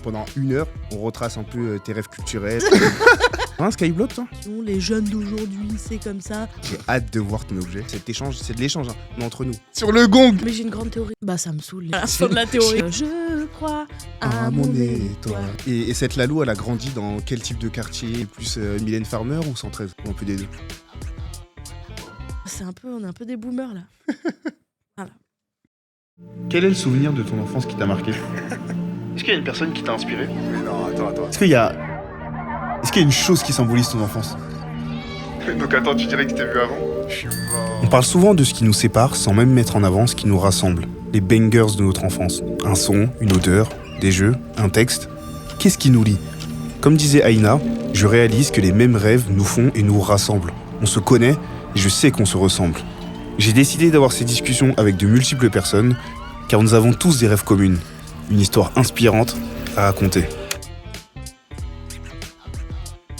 Pendant 1 heure, on retrace un peu tes rêves culturels. Hein, Skyblock, toi? Les jeunes d'aujourd'hui, c'est comme ça. J'ai hâte de voir ton objet. Cet échange, c'est de l'échange, hein, mais entre nous. Sur le gong! Mais j'ai une grande théorie. Bah, ça me saoule. À la fin de la théorie. Je crois à mon étoile. Et cette Lalou, elle a grandi dans quel type de quartier? Plus Mylène Farmer ou 113? Ou un peu des deux? On est un peu des boomers, là. Voilà. Quel est le souvenir de ton enfance qui t'a marqué? Est-ce qu'il y a une personne qui t'a inspiré? Mais non, attends. Est-ce qu'il y a une chose qui symbolise ton enfance? Donc attends, tu dirais que t'es vu avant? Je suis mort. On parle souvent de ce qui nous sépare sans même mettre en avant ce qui nous rassemble. Les bangers de notre enfance. Un son, une odeur, des jeux, un texte. Qu'est-ce qui nous lie? Comme disait Aïna, je réalise que les mêmes rêves nous font et nous rassemblent. On se connaît et je sais qu'on se ressemble. J'ai décidé d'avoir ces discussions avec de multiples personnes car nous avons tous des rêves communes. Une histoire inspirante à raconter.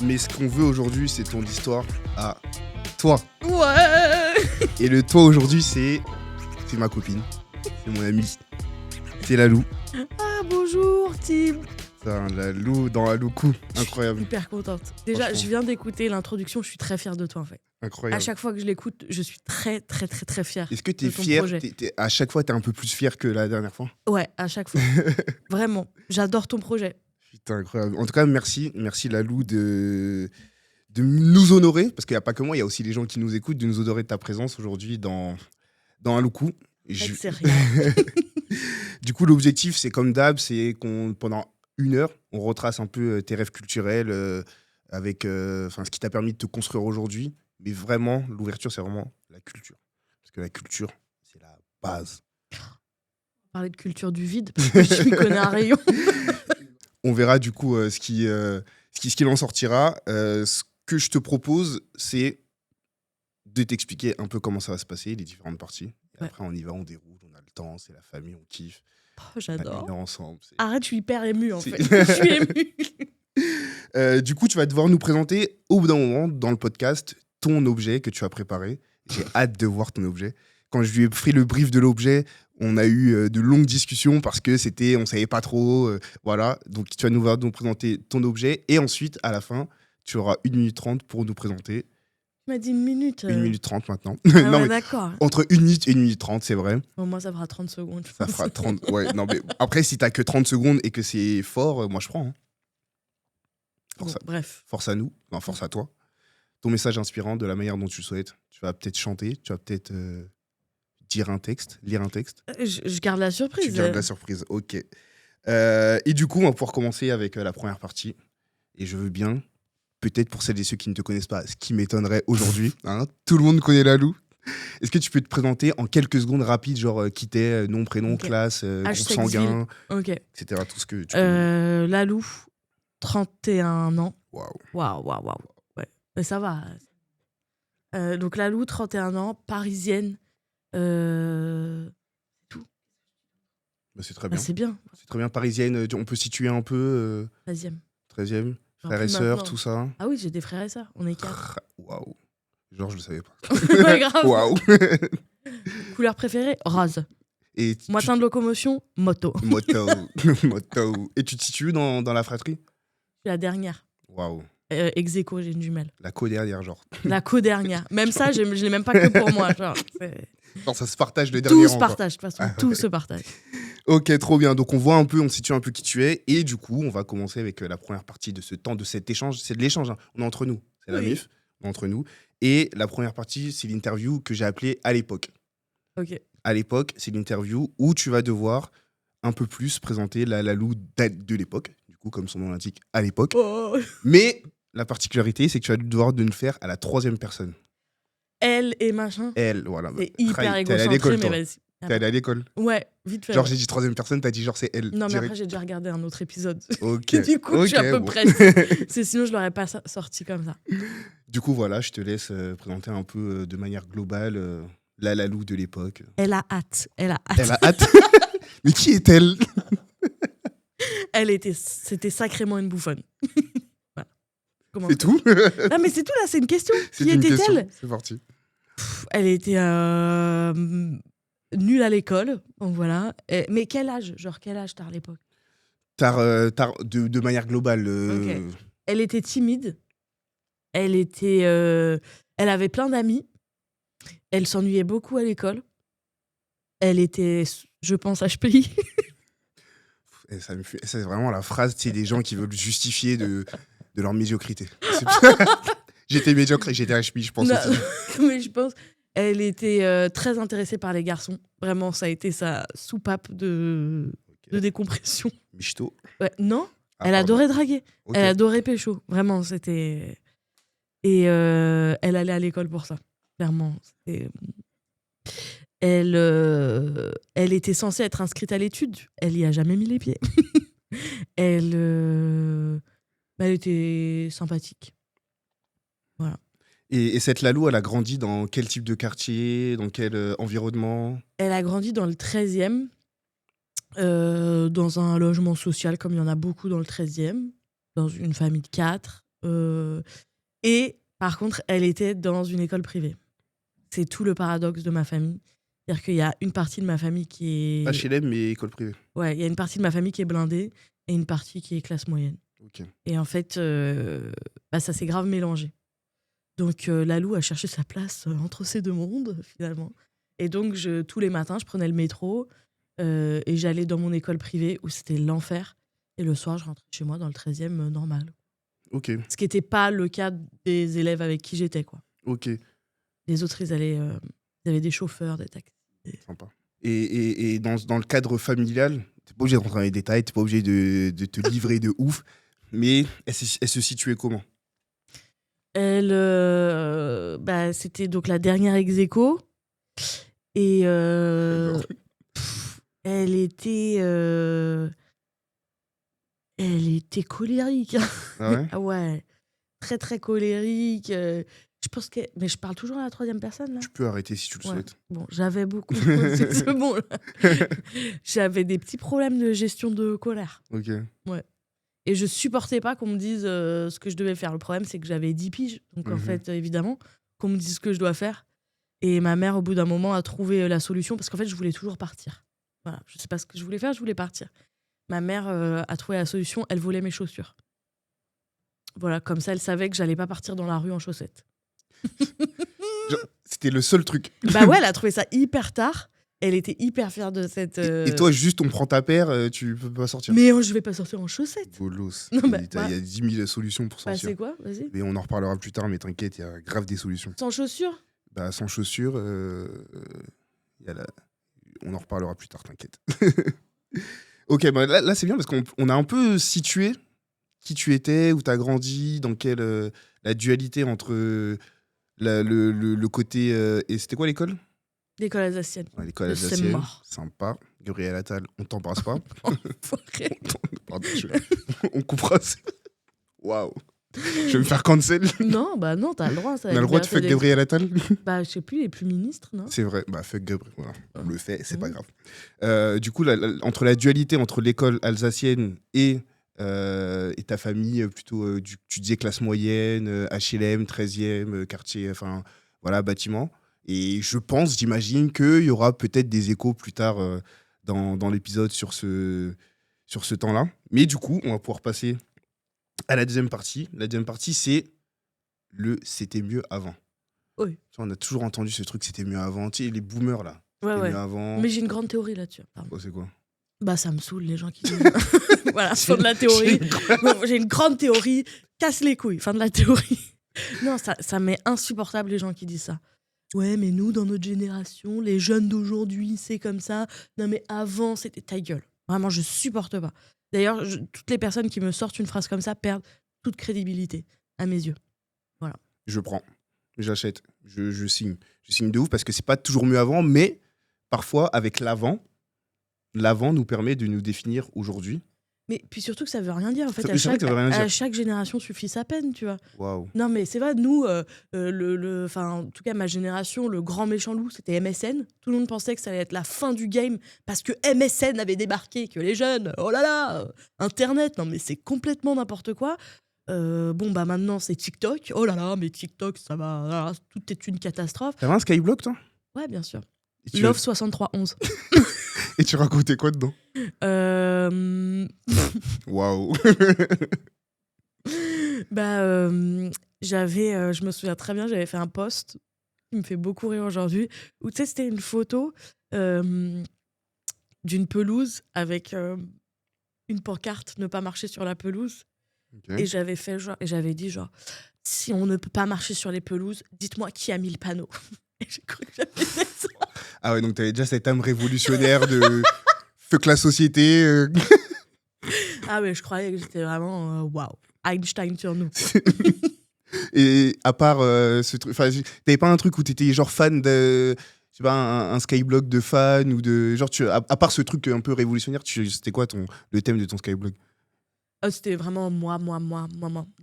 Mais ce qu'on veut aujourd'hui, c'est ton histoire à toi. Ouais. Et le toi aujourd'hui, c'est ma copine, c'est mon amie, c'est Lalou. Ah, bonjour, Tim. Ça, Lalou dans Laloukou, incroyable. Hyper contente. Déjà, Franchement. je viens d'écouter l'introduction, je suis très fière de toi, en fait. Incroyable. À chaque fois que je l'écoute, je suis très, très, très, très fière. Est-ce que t'es de ton fier projet. à chaque fois, t'es un peu plus fier que la dernière fois? Ouais, à chaque fois. Vraiment, j'adore ton projet. Putain, incroyable. En tout cas, merci Lalou de nous honorer, parce qu'il n'y a pas que moi, il y a aussi les gens qui nous écoutent, de nous honorer de ta présence aujourd'hui dans Laloukou. C'est rien. Du coup, l'objectif, c'est comme d'hab, c'est qu'on, pendant 1 heure, on retrace un peu tes rêves culturels avec ce qui t'a permis de te construire aujourd'hui. Mais vraiment, l'ouverture, c'est vraiment la culture. Parce que la culture, c'est la base. Parler de culture du vide, parce que je m'y connais un rayon. On verra du coup ce qu'il en sortira. Ce que je te propose, c'est de t'expliquer un peu comment ça va se passer, les différentes parties. Et Ouais. après, on y va, on déroule, on a le temps, c'est la famille, on kiffe. Oh, On j'adore. est ensemble. Arrête, je suis hyper émue, en C'est- fait. Je suis émue. Du coup, tu vas devoir nous présenter au bout d'un moment dans le podcast ton objet que tu as préparé. J'ai hâte de voir ton objet. Quand je lui ai fait le brief de l'objet, on a eu de longues discussions parce que on savait pas trop. Voilà. Donc, tu vas nous présenter ton objet. Et ensuite, à la fin, tu auras 1 minute 30 pour nous présenter. Tu m'as dit 1 minute. 1 minute 30 maintenant. Ah Non, ouais, mais d'accord. entre 1 minute et 1 minute 30, c'est vrai. Bon, moi, ça fera 30 secondes. je Ça pense. fera 30. Ouais, non, mais après, si t'as que 30 secondes et que c'est fort, moi, je prends. Hein. Bon, bref. Force à nous, non, force à toi. Ton message inspirant de la manière dont tu le souhaites. Tu vas peut-être chanter, tu vas peut-être dire un texte, lire un texte. Je garde la surprise. Tu gardes la surprise, ok. Et du coup, on va pouvoir commencer avec la première partie. Et je veux bien, peut-être pour celles et ceux qui ne te connaissent pas, ce qui m'étonnerait aujourd'hui, hein, tout le monde connaît Lalou. Est-ce que tu peux te présenter en quelques secondes rapides, genre qui t'es, nom, prénom, Ok. classe, groupe Hashtag sanguin, Ok. etc. Tout ce que tu connais. Lalou, 31 ans. Waouh. Waouh. Ouais. Mais ça va. Donc Lalou, 31 ans, parisienne. Bah, c'est très Bah, bien. c'est bien. C'est très bien, parisienne. On peut situer un peu 13e. 13e, Genre frères et plus sœurs, maintenant. tout ça. Ah oui, j'ai des frères et sœurs. On est 4. Waouh. Genre, je le savais pas. Pas grave. Waouh. Couleur préférée, rose. Et Moyen de locomotion, moto. Moto. Moto. Et tu te situes dans la fratrie? La dernière. Waouh. Ex aequo, j'ai une jumelle. La co-dernière, genre. La co-dernière. Même ça, je l'ai même pas que pour moi. Genre, Genre, ça se partage le dernier tout se rang, quoi. partage, de toute façon. Ah, Tout ouais. se partage. Ok, trop bien. Donc, on situe un peu qui tu es. Et du coup, on va commencer avec la première partie de ce temps, de cet échange. C'est de l'échange, hein. On est entre nous. C'est la Oui. MIF. On est entre nous. Et la première partie, c'est l'interview que j'ai appelée à l'époque. Ok. À l'époque, c'est l'interview où tu vas devoir un peu plus présenter la Lalou de l'époque. Du coup, comme son nom l'indique, à l'époque. Oh. Mais la particularité, c'est que tu vas devoir de le faire à la 3e personne. Elle et machin. Elle, voilà. C'est hyper T'es allé à égocentré, l'école, mais toi. vas-y. T'es allé à l'école. Ouais, vite fait. Genre, j'ai dit 3e personne, t'as dit genre c'est elle. Non, mais direct. après, j'ai déjà regardé un autre épisode. Ok. Du coup, je suis à peu bon. près. C'est sinon, je l'aurais pas sorti comme ça. Du coup, voilà, je te laisse présenter un peu de manière globale la Lalou de l'époque. Elle a hâte. Elle a hâte. Elle a hâte. Mais qui est-elle? C'était sacrément une bouffonne. Voilà. Comment C'est tout? Non, mais c'est tout là, c'est une question. C'est Qui une était-elle? question. C'est parti. Elle était nulle à l'école. Donc voilà. Mais quel âge? Genre, quel âge t'as à l'époque? De manière globale. Ok. Elle était timide. Elle avait plein d'amis. Elle s'ennuyait beaucoup à l'école. Elle était, je pense, HPI. Et c'est vraiment la phrase, tu sais, des gens qui veulent justifier de leur médiocrité. J'étais médiocre et j'étais HPI, je pense Non, aussi. mais je pense. Elle était très intéressée par les garçons. Vraiment, ça a été sa soupape de décompression. Michto. Ouais, non, Ah, elle pardon. adorait draguer. Ok. Elle adorait pécho. Vraiment, c'était. Et elle allait à l'école pour ça. Clairement. Elle était censée être inscrite à l'étude. Elle y a jamais mis les pieds. Elle était sympathique. Voilà. Et cette Lalou, elle a grandi dans quel type de quartier, dans quel environnement? Elle a grandi dans le 13e, dans un logement social, comme il y en a beaucoup dans le 13e, dans une famille de 4. Et par contre, elle était dans une école privée. C'est tout le paradoxe de ma famille. C'est-à-dire qu'il y a une partie de ma famille qui est... HLM, mais école privée. Ouais, il y a une partie de ma famille qui est blindée et une partie qui est classe moyenne. Ok. Et en fait, ça s'est grave mélangé. Donc, Lalou a cherché sa place entre ces deux mondes, finalement. Et donc, tous les matins, je prenais le métro et j'allais dans mon école privée où c'était l'enfer. Et le soir, je rentrais chez moi dans le 13e normal. Ok. Ce qui n'était pas le cas des élèves avec qui j'étais, quoi. Ok. Les autres, ils avaient des chauffeurs, des taxis. Sympa. Et dans le cadre familial, t'es pas obligé de rentrer dans les détails, t'es pas obligé de te livrer de ouf, mais elle se situait comment? Elle, c'était donc la dernière ex-aequo. Et elle était colérique. Ah ouais? Ah ouais, très très colérique. Je pense que... Mais je parle toujours à la troisième personne, là. Tu peux arrêter si tu le Ouais. souhaites. Bon, j'avais beaucoup... c'est bon, là. J'avais des petits problèmes de gestion de colère. Ok. Et je supportais pas qu'on me dise ce que je devais faire. Le problème, c'est que j'avais 10 piges. Donc, en fait, évidemment, qu'on me dise ce que je dois faire. Et ma mère, au bout d'un moment, a trouvé la solution parce qu'en fait, je voulais toujours partir. Voilà, je sais pas ce que je voulais faire, je voulais partir. Ma mère a trouvé la solution, elle volait mes chaussures. Voilà, comme ça, elle savait que j'allais pas partir dans la rue en chaussettes. Genre, c'était le seul truc. Bah ouais, elle a trouvé ça hyper tard. Elle était hyper fière de cette... Et toi, juste, on prend ta paire, tu peux pas sortir. Mais je vais pas sortir en chaussettes. Bolos. Non, Il bah, y a 10 000 solutions pour Bah, sortir. c'est quoi? Vas-y. Mais on en reparlera plus tard, mais t'inquiète, il y a grave des solutions. Sans chaussures? Bah, sans chaussures, on en reparlera plus tard, t'inquiète. Ok, bah là c'est bien parce qu'on a un peu situé qui tu étais, où t'as grandi, dans quelle la dualité entre le côté... et c'était quoi l'école? L'école alsacienne. Ouais, l'école C'est alsacienne, mort. sympa. Gabriel Attal, on t'embrasse pas. Enfoiré. Pardon, on coupera. Waouh. Je vais me faire cancel. Non, bah non, t'as le droit. Ça, On a le droit de fuck Gabriel Attal? Bah, je sais plus, il est plus ministre, non? C'est vrai, bah fuck Gabriel, voilà. On le fait, c'est pas grave. Du coup, entre la dualité entre l'école alsacienne et ta famille, plutôt, tu disais classe moyenne, HLM, 13e, quartier, enfin, voilà, bâtiment. Et j'imagine qu'il y aura peut-être des échos plus tard dans l'épisode sur ce temps-là. Mais du coup, on va pouvoir passer à la deuxième partie. La deuxième partie, c'est c'était mieux avant. Oui. Tu vois, on a toujours entendu ce truc, c'était mieux avant. Tu sais, les boomers, là. Ouais, C'était ouais. mieux avant. Mais j'ai une grande théorie là-dessus. Pardon. Oh, c'est quoi? Bah, ça me saoule, les gens qui disent... Voilà, fin de la théorie. Non, j'ai une grande théorie. Casse les couilles, fin de la théorie. Non, ça m'est insupportable, les gens qui disent ça. Ouais, mais nous, dans notre génération, les jeunes d'aujourd'hui, c'est comme ça. Non, mais avant, c'était ta gueule. Vraiment, je supporte pas. D'ailleurs, toutes les personnes qui me sortent une phrase comme ça perdent toute crédibilité, à mes yeux. Voilà. Je prends, j'achète, je signe. Je signe de ouf parce que c'est pas toujours mieux avant, mais parfois, avec l'avant nous permet de nous définir aujourd'hui. Mais puis surtout que ça veut rien dire. En fait, C'est vrai que ça veut rien dire. à chaque génération suffit sa peine, tu vois. Waouh. Non, mais c'est vrai, nous, en tout cas, ma génération, le grand méchant loup, c'était MSN. Tout le monde pensait que ça allait être la fin du game parce que MSN avait débarqué, que les jeunes, oh là là, Internet, non, mais c'est complètement n'importe quoi. Maintenant, c'est TikTok. Oh là là, mais TikTok, ça va, tout est une catastrophe. T'avais un Skyblock, toi? Ouais, bien sûr. Et Love 6311. Et tu racontais quoi dedans? Waouh. Je me souviens très bien, j'avais fait un post qui me fait beaucoup rire aujourd'hui, où tu sais, c'était une photo d'une pelouse avec une pancarte « Ne pas marcher sur la pelouse ». Ok. Et j'avais dit genre, si on ne peut pas marcher sur les pelouses, dites-moi qui a mis le panneau. Et j'ai cru que j'avais fait ça. Ah ouais, donc t'avais déjà cette âme révolutionnaire de fuck la société. Ah mais je croyais que j'étais vraiment waouh, Einstein sur nous. Et à part ce truc, enfin, t'avais pas un truc où t'étais genre fan de, je sais pas, un skyblock de fan ou de genre à part ce truc un peu révolutionnaire, c'était quoi le thème de ton skyblock? C'était vraiment moi.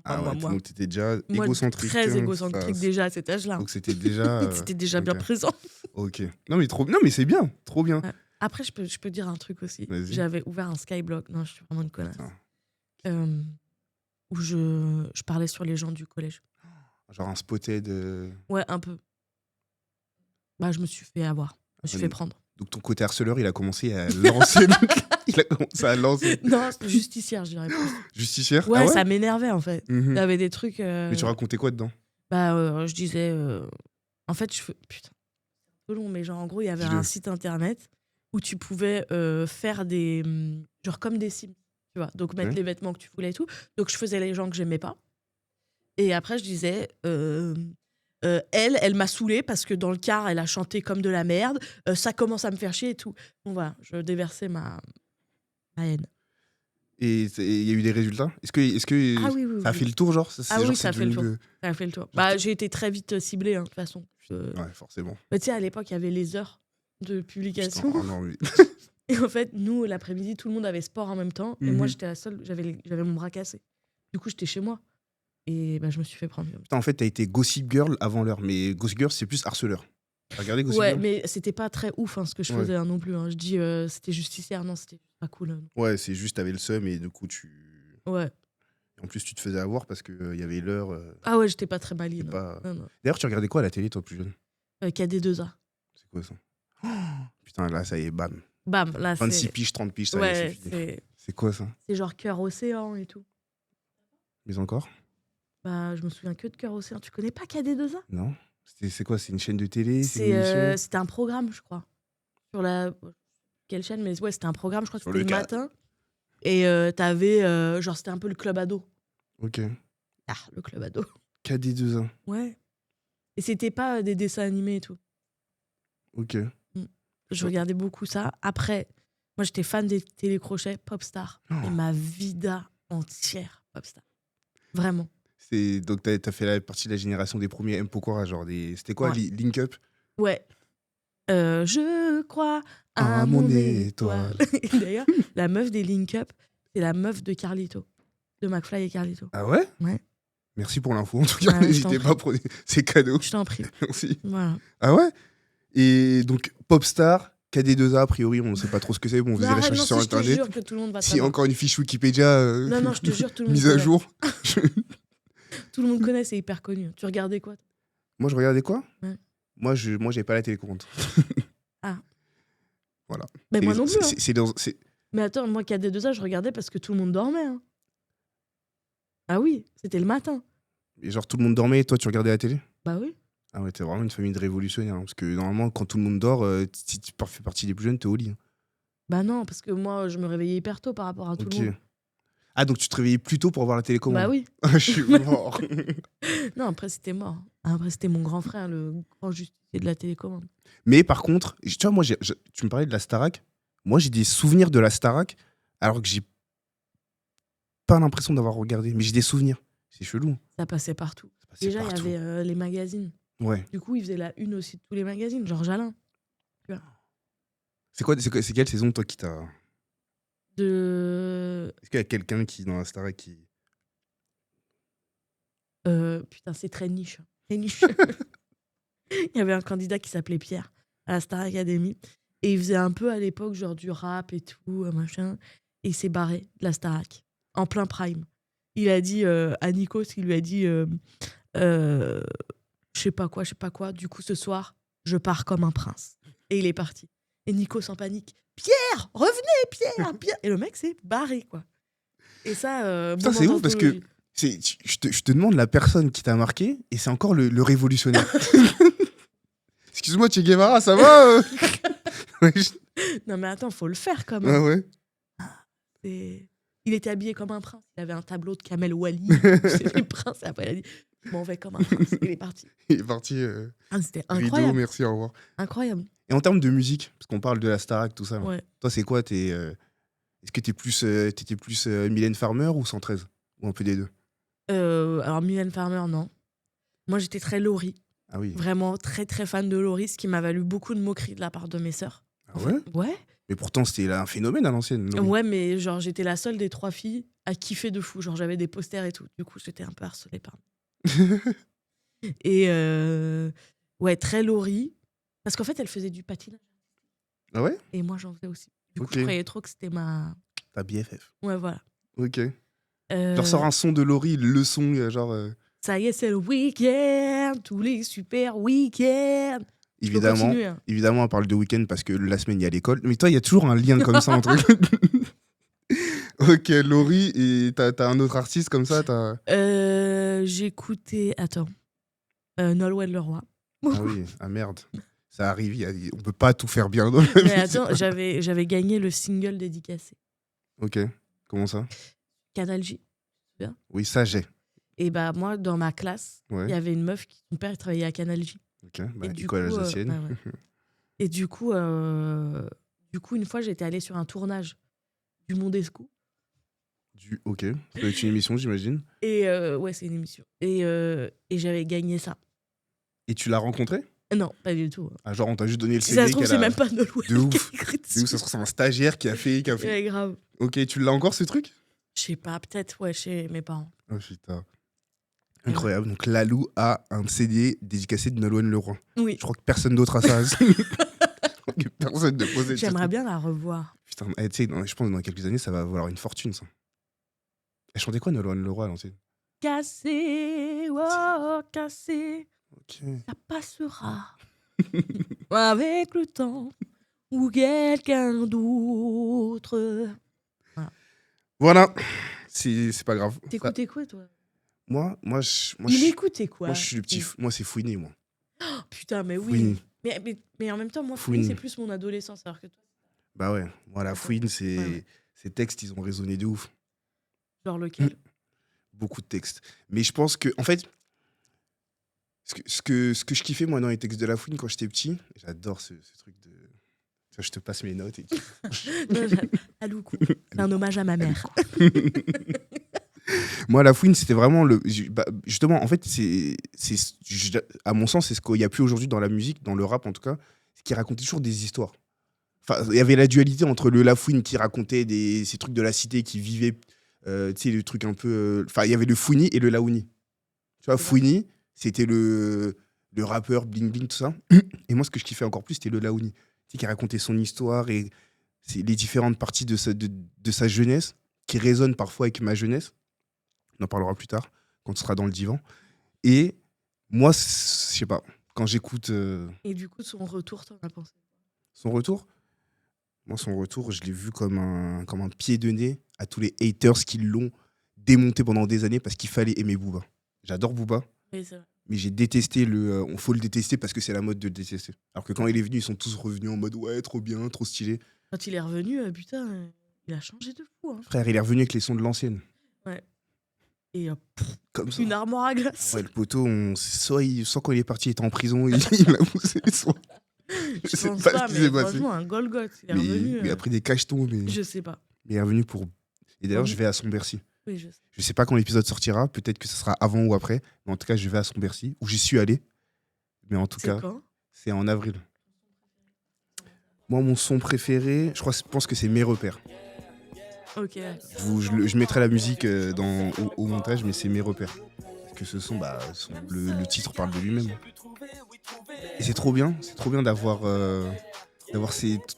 Ah ouais, moi. donc t'étais déjà Moi, égocentrique. très égocentrique déjà à cet âge-là. Donc c'était déjà. C'était déjà bien ok. présent. Ok. Non mais c'est bien, trop bien. Ouais. Après, je peux dire un truc aussi. Vas-y. J'avais ouvert un skyblock. Non, je suis vraiment une connasse. Putain. Où je parlais sur les gens du collège. Genre un spotted. Ouais, un peu. Bah, je me suis fait avoir. Je me suis fait prendre. Donc ton côté harceleur, il a commencé à lancer. Il a commencé à lancer. Non, justicière, je dirais plus. Justicière. Ouais, Ah ouais. ça m'énervait en fait. Mhm. Il y avait des trucs. Mais tu racontais quoi dedans? Je disais. En fait, putain, c'est long, mais genre, en gros, il y avait Dis-le. un site internet où tu pouvais faire des. Genre comme des sims, tu vois. Donc, mettre Ok. les vêtements que tu voulais et tout. Donc, je faisais les gens que j'aimais pas. Et après, je disais. Elle m'a saoulée parce que dans le car, elle a chanté comme de la merde. Ça commence à me faire chier et tout. Bon, voilà, je déversais ma haine. Et il y a eu des résultats? Est-ce que Ah oui, oui, ça a oui. fait le tour, genre? Ah oui, genre, ça a c'est fait le devenu tour. Ça a fait le tour. Genre, J'ai été très vite ciblée, hein, de toute façon. Ouais, forcément. Mais tu sais, à l'époque, il y avait les heures de publication. Putain, oh non, oui. Et en fait, nous, l'après-midi, tout le monde avait sport en même temps. Et moi, j'étais la seule, j'avais mon bras cassé. Du coup, j'étais chez moi. Et je me suis fait prendre. Putain, en fait, t'as été Gossip Girl avant l'heure. Mais Gossip Girl, c'est plus harceleur. T'as regardé Gossip Ouais, Girl? mais c'était pas très ouf ce que je Ouais. faisais non plus. Je dis, c'était justicière. Non, c'était pas cool. Hein. Ouais, c'est juste, t'avais le seum et du coup, Ouais. En plus, tu te faisais avoir parce qu'il y avait l'heure. Ah ouais, j'étais pas très maligne. c'est pas... Non. D'ailleurs, tu regardais quoi à la télé, toi, plus jeune? KD2A. C'est quoi ça? Oh, putain, là, ça y est, bam. Bam, là, 26 c'est. piges, 30 piges, ça y est, Ouais, c'est fini. C'est quoi ça? c'est genre Cœur Océan et tout. Mais encore? Je me souviens que de Cœur Océan. Tu connais pas KD2A? Non? C'est quoi? C'est une chaîne de télé? C'est une émission? C'était un programme, je crois. Sur la. Quelle chaîne? Mais ouais, c'était un programme, je crois que Sur c'était le le matin. Et t'avais. Genre, c'était un peu le club ado. Ok. Ah, le club ado. KD2A. Ouais. Et c'était pas des dessins animés et tout. Ok. Je regardais beaucoup ça. Après, moi, j'étais fan des télécrochets Popstar. Oh. Et ma vida entière, Popstar. Vraiment. Donc, t'as fait partie de la génération des premiers M. Pokora, genre des. C'était quoi? Ouais. Link Up? Ouais. Je crois à mon étoile. Et d'ailleurs, la meuf des Link Up, c'est la meuf de Carlito. De McFly et Carlito. Ah ouais? Ouais. Merci pour l'info. En tout cas, Ouais, je n'hésitez t'en pas à prendre. C'est cadeau. Je t'en prie. Merci. Voilà. Ah ouais? Et donc, Popstar, KD2A, a priori, on ne sait pas trop ce que c'est. Bon, on faisait Non, des arrête, recherches non, sur si, je te Internet. jure que tout le monde va Si savoir. encore une fiche Wikipédia Non, je te jure, tout le monde mise à connaît. jour. Tout le monde connaît, c'est hyper connu. Tu regardais quoi? Moi, je regardais quoi? Ouais. Moi, j'avais pas la télécommande. Voilà. Ben, moi non plus. Hein. C'est Mais attends, moi, KD2A, je regardais parce que tout le monde dormait. Hein. Ah oui, c'était le matin. Et genre, tout le monde dormait et toi, tu regardais la télé? Bah oui. Ah ouais, t'es vraiment une famille de révolutionnaires. Hein, parce que normalement, quand tout le monde dort, si tu fais partie des plus jeunes, t'es au lit. Hein. Bah non, parce que moi, je me réveillais hyper tôt par rapport à tout Ok. le monde. Ah, donc tu te réveillais plus tôt pour voir la télécommande? Bah oui. Je suis mort. Non, après, c'était mort. Après, c'était mon grand frère, le grand justicier de la télécommande. Mais par contre, tu vois, moi, tu me parlais de la Starac. Moi, j'ai des souvenirs de la Starac, alors que j'ai pas l'impression d'avoir regardé. Mais j'ai des souvenirs. C'est chelou. Ça passait partout. Ça passait Déjà, partout. il y avait les magazines. Ouais. Du coup, ils faisaient la une aussi de tous les magazines, Georges Alain. C'est quelle saison, toi, qui t'a... De. Est-ce qu'il y a quelqu'un qui, dans la Starac, qui... Putain, c'est très niche. Très niche. Il y avait un candidat qui s'appelait Pierre à la Star Academy. Et il faisait un peu à l'époque, genre du rap et tout, machin. Et il s'est barré de la Starac, en plein prime. Il a dit à Nikos, il lui a dit je sais pas quoi. Du coup, ce soir, je pars comme un prince. Et il est parti. Et Nico sans panique. Pierre, revenez, Pierre. Et le mec s'est barré, quoi. Et ça, Putain, c'est ouf parce que je te demande la personne qui t'a marqué et c'est encore le révolutionnaire. Excuse-moi, Che Guevara, ça va Ouais, Non, mais attends, faut le faire quand ouais, même. ouais. Il était habillé comme un prince. Il avait un tableau de Kamel Wally. C'est les princes. Et après, il a dit je m'en vais comme un prince. Il est parti. Il est parti. C'était Rideau, incroyable. merci, au revoir. Incroyable. Et en termes de musique, parce qu'on parle de la Starac, tout ça. Ouais. Toi, c'est quoi est-ce que t'étais plus Mylène Farmer ou 113 ou un peu des deux? Alors, Mylène Farmer, non. Moi, j'étais très Laurie. Ah oui. Vraiment très, très fan de Laurie, ce qui m'a valu beaucoup de moqueries de la part de mes sœurs. Ah ouais? Ouais. Mais pourtant, c'était là un phénomène à l'ancienne. Laurie. Ouais, mais genre, j'étais la seule des 3 filles à kiffer de fou. Genre, j'avais des posters et tout. Du coup, j'étais un peu harcelée par. Et ouais, très Laurie. Parce qu'en fait, elle faisait du patinage. Ah ouais? Et moi, j'en faisais aussi. Du coup, Ok. je croyais trop que c'était ma. Ta BFF. Ouais, voilà. Ok. Genre, sors un son de Laurie, le son, genre. Ça y est, c'est le week-end. Tous les super week-ends. Je peux Évidemment, continuer, hein. évidemment, on parle de week-end parce que la semaine, il y a l'école. Mais toi, il y a toujours un lien comme ça entre. Ok, Laurie, et t'as un autre artiste comme ça J'écoutais. Attends. Nolwenn Leroy. Ah oui, ah merde. Ça arrive, on peut pas tout faire bien dans la Mais musique. attends, j'avais gagné le single dédicacé. Ok, comment ça? Canal J. Oui, ça j'ai. Et bah, moi, dans ma classe, il Ouais. y avait une meuf qui, son père, il travaillait à Canal J. Ok, bah, Et du école coup, alsacienne. bah ouais. Et du coup, une fois, j'étais allée sur un tournage du Mondesco. Ok, ça doit être une émission, j'imagine. Et ouais, c'est une émission. Et j'avais gagné ça. Et tu l'as rencontré? Non, pas du tout. Ah, genre, on t'a juste donné le Si CD. ça se trouve, c'est même pas De Nolwenn qui a ouf. écrit C'est où ça se trouve, c'est un stagiaire qui a fait. Ouais, grave. Ok, tu l'as encore ce truc? Je sais pas, peut-être, ouais, chez mes parents. Oh putain. Incroyable. Donc Lalou a un CD dédicacé de Nolwenn Leroy. Oui, Je crois que personne d'autre a ça. Je crois que personne ne posait. j'aimerais bien la revoir. Putain, tu sais, je pense que dans quelques années, ça va valoir une fortune, ça. Elle chantait quoi, Nolwenn Leroy, à l'ancienne? Cassé, oh, cassé, Ok. ça passera. Avec le temps ou quelqu'un d'autre. Voilà. C'est pas grave. T'écoutais quoi, toi? Moi, Il écoutait quoi? moi, je suis le petit. Moi, c'est Fouini, moi. Oh, putain, mais oui. Fouini. Mais en même temps, moi, Fouine. c'est plus mon adolescence, alors que toi, Bah ouais. Voilà, D'accord. Fouine, c'est. Ouais. Ces textes, ils ont résonné de ouf. genre lequel? Beaucoup de textes. Mais je pense que, en fait, ce que je kiffais, moi, dans les textes de La Fouine quand j'étais petit, j'adore ce truc de. Tu vois, je te passe mes notes et tout. Non, Aloukou. C'est un hommage à ma mère. Moi, La Fouine, c'était vraiment le. Justement, en fait, à mon sens, c'est ce qu'il n'y a plus aujourd'hui dans la musique, dans le rap en tout cas, c'est qu'il racontait toujours des histoires. Enfin, il y avait la dualité entre le La Fouine qui racontait ces trucs de la cité qui vivaient, tu sais, le truc un peu. Enfin, il y avait le Fouini et le Laouni. Tu vois, Fouini, c'était le rappeur bling bling, tout ça. Et moi, ce que je kiffais encore plus, c'était le Laouni. Tu sais, qui racontait son histoire et les différentes parties de sa jeunesse, qui résonnent parfois avec ma jeunesse. On en parlera plus tard, quand tu seras dans le divan. Et moi, je sais pas, quand j'écoute Et du coup, son retour, t'en as pensé? son retour, je l'ai vu comme un pied de nez à tous les haters qui l'ont démonté pendant des années parce qu'il fallait aimer Booba. J'adore Booba, Oui, c'est vrai. mais j'ai détesté on faut le détester parce que c'est la mode de le détester. Alors que quand il est venu, ils sont tous revenus en mode ouais, trop bien, trop stylé. Quand il est revenu, putain, il a changé de fou. Hein. Frère, il est revenu avec les sons de l'ancienne. Et Comme ça. une armoire à glace. Ouais, le poteau, soit quand il est parti, il était en prison, il a poussé soit. Je sais pense pas pas, ce qui mais s'est passé. franchement, un Golgoth, il est revenu. Mais après des cachetons, mais Je sais pas. il est revenu pour. Et d'ailleurs, Oui. je vais à son Bercy. Oui, je sais. Je sais pas quand l'épisode sortira, peut-être que ce sera avant ou après, mais en tout cas, je vais à son Bercy, où j'y suis allé. Mais en tout C'est cas, quand? c'est en avril. Moi, mon son préféré, je pense que c'est Mes repères. Ok. Je mettrai la musique au montage, mais c'est Mes repères. Parce que ce son, le titre parle de lui-même. Et c'est trop bien d'avoir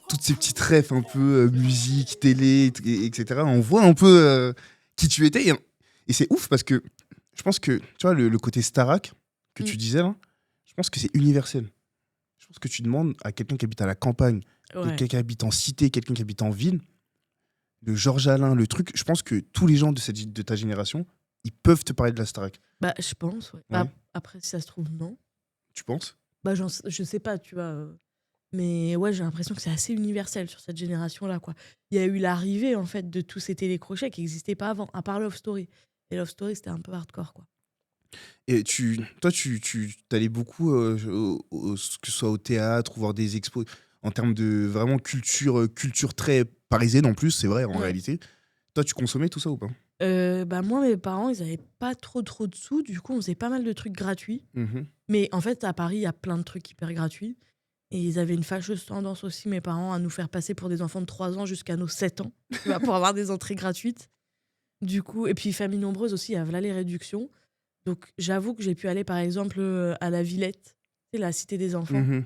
toutes ces petites refs un peu musique, télé, etc. On voit un peu qui tu étais. Et c'est ouf parce que je pense que, tu vois, le côté Starac que tu disais là, je pense que c'est universel. Je pense que tu demandes à quelqu'un qui habite à la campagne, Ouais. quelqu'un qui habite en cité, quelqu'un qui habite en ville, le Georges Alain, le truc, je pense que tous les gens de ta génération, ils peuvent te parler de la Starac. Bah, je pense, ouais. Ouais. Bah, après, si ça se trouve, non. Tu penses? Bah, je sais pas, tu vois. Mais ouais, j'ai l'impression que c'est assez universel sur cette génération-là, quoi. Il y a eu l'arrivée, en fait, de tous ces télécrochets qui n'existaient pas avant, à part Love Story. Et Love Story, c'était un peu hardcore, quoi. Et toi, tu allais beaucoup, que ce soit au théâtre ou voir des expos, en termes de vraiment culture très parisienne en plus, c'est vrai, en Ouais. réalité. Toi, tu consommais tout ça ou pas? Bah, moi, mes parents, ils avaient pas trop de sous. Du coup, on faisait pas mal de trucs gratuits. Mhm. Mais en fait, à Paris, il y a plein de trucs hyper gratuits. Et ils avaient une fâcheuse tendance aussi, mes parents, à nous faire passer pour des enfants de 3 ans jusqu'à nos 7 ans, tu vois, pour avoir des entrées gratuites. Du coup, et puis famille nombreuse aussi, il y a là les réductions. Donc j'avoue que j'ai pu aller par exemple à la Villette, c'est la cité des enfants, Mhm.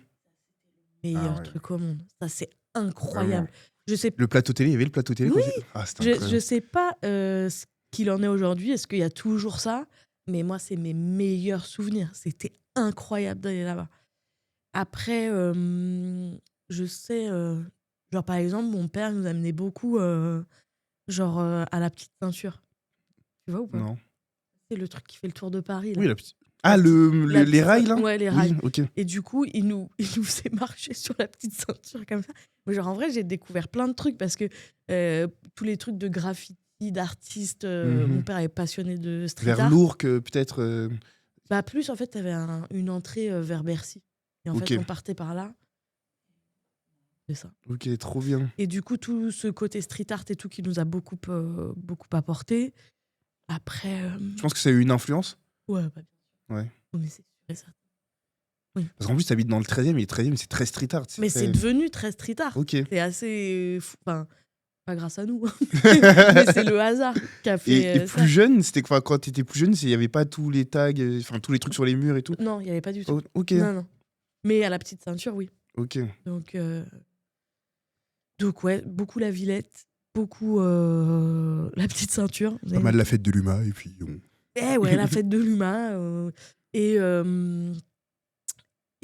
meilleur Ah ouais. truc au monde. Ça c'est incroyable. Je sais, Le plateau télé, il y avait le plateau télé Oui. Ah, c'était je incroyable. sais pas ce qu'il en est aujourd'hui. Est-ce qu'il y a toujours ça? Mais moi, c'est mes meilleurs souvenirs. C'était incroyable d'aller là-bas. Après, je sais, genre par exemple, mon père nous amenait beaucoup genre à la petite ceinture. Tu vois ou pas? Non. C'est le truc qui fait le tour de Paris, là. Oui, la petite. Ah, La les petite rails, là? Ouais, les Oui, rails. ok. Et du coup, il nous faisait marcher sur la petite ceinture comme ça. Mais genre, en vrai, j'ai découvert plein de trucs parce que tous les trucs de graffiti, d'artistes, mon père est passionné de street Vers art. Lourdes, peut-être. Bah, plus, en fait, t'avais une entrée vers Bercy. Et en Ok. fait, on partait par là. C'est ça. Ok, trop bien. Et du coup, tout ce côté street art et tout qui nous a beaucoup apporté. Après. Je pense que ça a eu une influence. Ouais, bah, bien sûr. Ouais. Oh, mais c'est sûr et certain. Parce qu'en plus, tu habites dans le 13e, et le 13e, c'est très street art. Mais très- c'est devenu très street art. Ok. C'est assez fou. Enfin, pas grâce à nous. Mais c'est le hasard qui a fait Et ça. plus jeune, c'était quoi? Quand tu étais plus jeune, il n'y avait pas tous les tags, enfin tous les trucs sur les murs et tout? Non, il n'y avait pas du tout. Oh, ok. Non, non. Mais à la petite ceinture, oui. Ok. Donc ouais, beaucoup la Villette, beaucoup la petite ceinture. Pas mal la fête de l'UMA, et puis. Eh ouais, la fête de l'humain.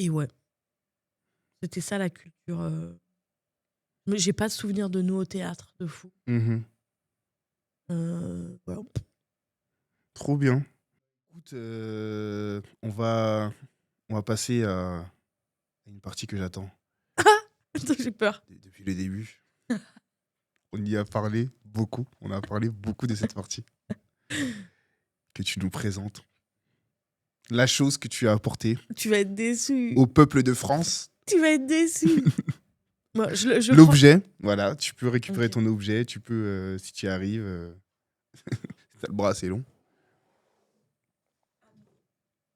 Et ouais, c'était ça la culture. Mais j'ai pas de souvenir de nous au théâtre, de fou. Mhm. Voilà. Trop bien. Écoute, on va passer à une partie que j'attends Attends, j'ai peur. depuis le début. On y a parlé beaucoup. On a parlé beaucoup de cette partie. Que tu nous présentes. La chose que tu as apportée Tu vas être déçu. au peuple de France. Tu vas être déçu. Moi, je crois- L'objet, voilà, tu peux récupérer Ok. ton objet, tu peux, si tu y arrives, si t'as le bras assez long.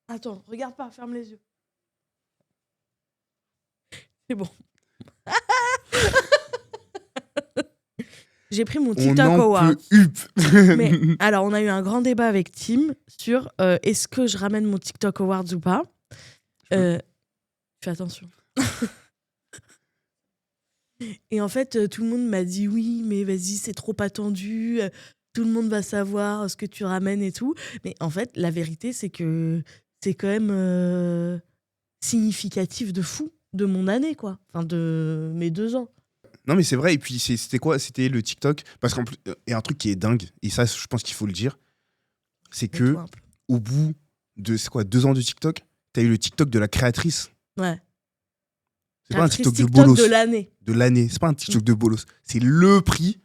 Attends, regarde pas, ferme les yeux. C'est bon. J'ai pris mon On TikTok en Award. peut hup. Mais alors, on a eu un grand débat avec Tim sur est-ce que je ramène mon TikTok Awards ou pas. Fais attention. Et en fait, tout le monde m'a dit oui, mais vas-y, c'est trop attendu. Tout le monde va savoir ce que tu ramènes et tout. Mais en fait, la vérité, c'est que c'est quand même significatif de fou de mon année, quoi. Enfin, de mes 2 ans. Non, mais c'est vrai. Et puis, c'était quoi? C'était le TikTok. Parce qu'en plus, et un truc qui est dingue, et ça, je pense qu'il faut le dire, c'est que Et toi, un peu. au bout de, c'est quoi, 2 ans de TikTok, t'as eu le TikTok de la créatrice. Ouais. C'est pas un Actrice TikTok de bolos. de l'année. De l'année. C'est pas un TikTok de bolos. C'est le prix.